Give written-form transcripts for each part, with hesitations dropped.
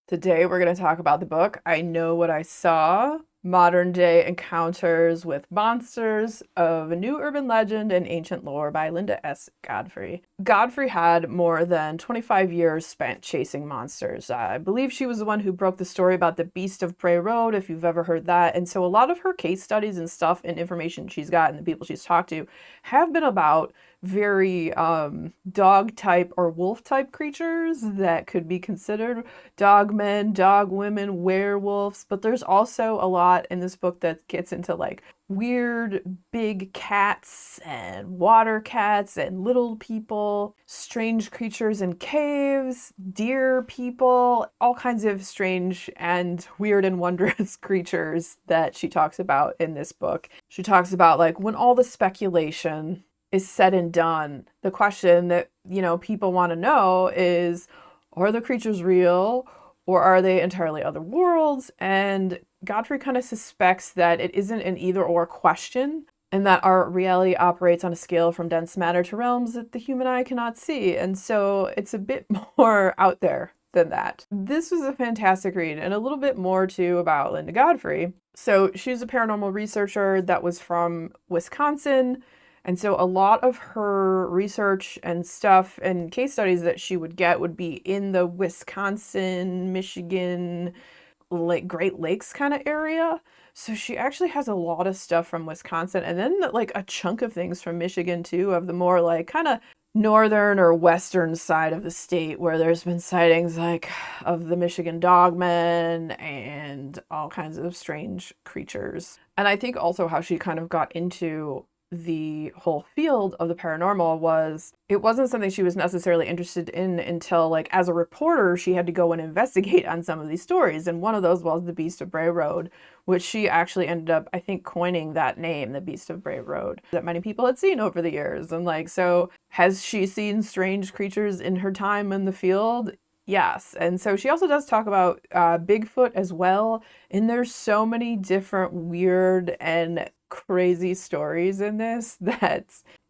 Today we're going to talk about the book I Know What I Saw, Modern Day Encounters with Monsters of a New Urban Legend and Ancient Lore by Linda S. Godfrey. Godfrey had more than 25 years spent chasing monsters. I believe she was the one who broke the story about the Beast of Bray Road, if you've ever heard that. And so a lot of her case studies and stuff and information she's got and the people she's talked to have been about very dog type or wolf type creatures that could be considered dog men, dog women, werewolves. But there's also a lot in this book that gets into like weird big cats and water cats and little people, strange creatures in caves, deer people, all kinds of strange and weird and wondrous creatures that she talks about in this book. She talks about like when all the speculation is said and done, the question that, people want to know is, are the creatures real or are they entirely other worlds? And Godfrey kind of suspects that it isn't an either or question and that our reality operates on a scale from dense matter to realms that the human eye cannot see. And so it's a bit more out there than that. This was a fantastic read and a little bit more too about Linda Godfrey. So she's a paranormal researcher that was from Wisconsin. And so a lot of her research and stuff and case studies that she would get would be in the Wisconsin, Michigan, Great Lakes kind of area. So she actually has a lot of stuff from Wisconsin and then like a chunk of things from Michigan too, of the more like kind of northern or western side of the state where there's been sightings like of the Michigan dogmen and all kinds of strange creatures. And I think also how she kind of got into the whole field of the paranormal was it wasn't something she was necessarily interested in until like as a reporter she had to go and investigate on some of these stories, and one of those was the Beast of Bray Road, which she actually ended up I think coining that name, the Beast of Bray Road, that many people had seen over the years. And like, so has she seen strange creatures in her time in the field? Yes. And so she also does talk about Bigfoot as well. And there's so many different weird and crazy stories in this that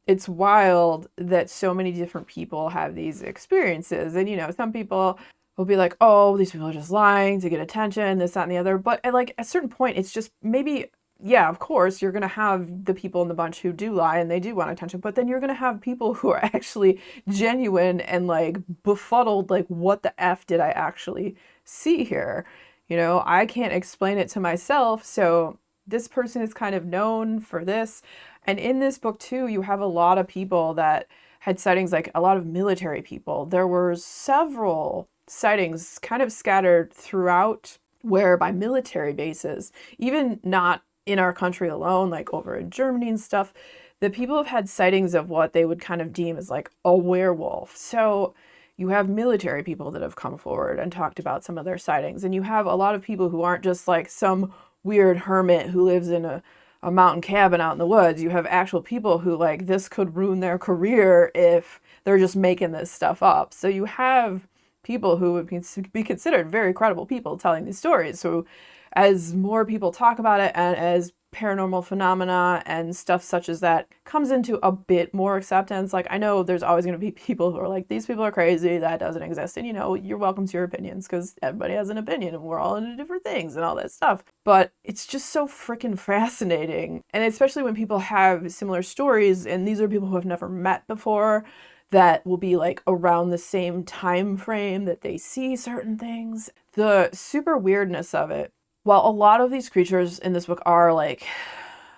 it's wild that so many different people have these experiences. And, some people will be like, oh, these people are just lying to get attention, this, that, and the other. But at like a certain point, it's just maybe, yeah, of course, you're going to have the people in the bunch who do lie and they do want attention, but then you're going to have people who are actually genuine and like befuddled, like, what the F did I actually see here? I can't explain it to myself. So this person is kind of known for this. And in this book too, you have a lot of people that had sightings, like a lot of military people. There were several sightings kind of scattered throughout where by military bases, even not in our country alone, like over in Germany and stuff, the people have had sightings of what they would kind of deem as like a werewolf. So you have military people that have come forward and talked about some of their sightings. And you have a lot of people who aren't just like some weird hermit who lives in a mountain cabin out in the woods. You have actual people who like this could ruin their career if they're just making this stuff up. So you have people who would be considered very credible people telling these stories. So as more people talk about it and as paranormal phenomena and stuff such as that comes into a bit more acceptance, like I know there's always going to be people who are like, these people are crazy, that doesn't exist. And you're welcome to your opinions because everybody has an opinion and we're all into different things and all that stuff. But it's just so freaking fascinating. And especially when people have similar stories and these are people who have never met before, that will be like around the same time frame that they see certain things. The super weirdness of it, while a lot of these creatures in this book are like,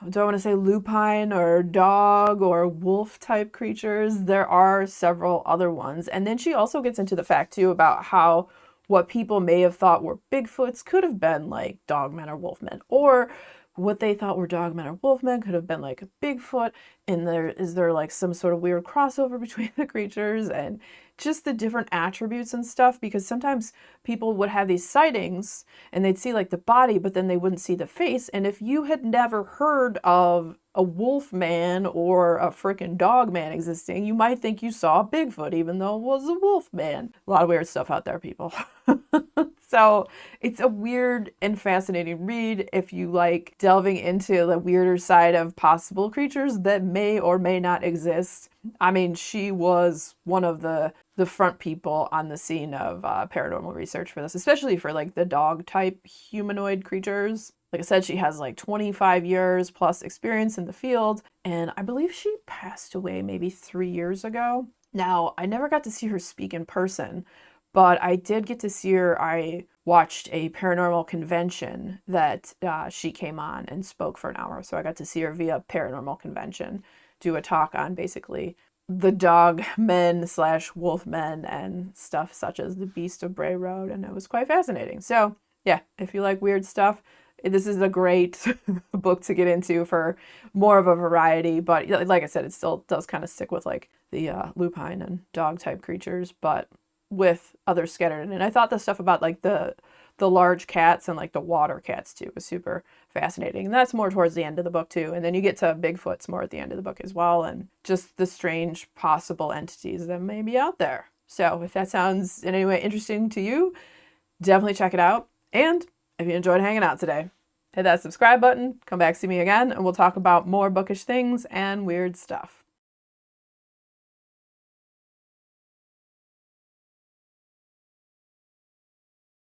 do I want to say lupine or dog or wolf type creatures, there are several other ones. And then she also gets into the fact too about how what people may have thought were Bigfoots could have been like dogmen or wolfmen, or what they thought were dogmen or wolfmen could have been like a Bigfoot. And is there like some sort of weird crossover between the creatures and just the different attributes and stuff? Because sometimes people would have these sightings and they'd see like the body, but then they wouldn't see the face. And if you had never heard of a wolf man or a freaking dog man existing, you might think you saw a Bigfoot, even though it was a wolf man. A lot of weird stuff out there, people. So it's a weird and fascinating read if you like delving into the weirder side of possible creatures that may or may not exist. I mean, she was one of the front people on the scene of paranormal research for this, especially for like the dog type humanoid creatures. Like I said, she has like 25 years plus experience in the field, and I believe she passed away maybe 3 years ago. Now, I never got to see her speak in person, but I did get to see her. I watched a paranormal convention that she came on and spoke for an hour. So I got to see her via paranormal convention, do a talk on basically the dog men slash wolf men and stuff such as the Beast of Bray Road. And it was quite fascinating. So yeah, if you like weird stuff, this is a great book to get into for more of a variety. But like I said, it still does kind of stick with like the lupine and dog type creatures, but with others scattered in. And I thought the stuff about like the large cats and like the water cats too was super fascinating. And that's more towards the end of the book too. And then you get to Bigfoot's more at the end of the book as well, and just the strange possible entities that may be out there. So if that sounds in any way interesting to you, definitely check it out. And if you enjoyed hanging out today, hit that subscribe button, come back see me again, and we'll talk about more bookish things and weird stuff.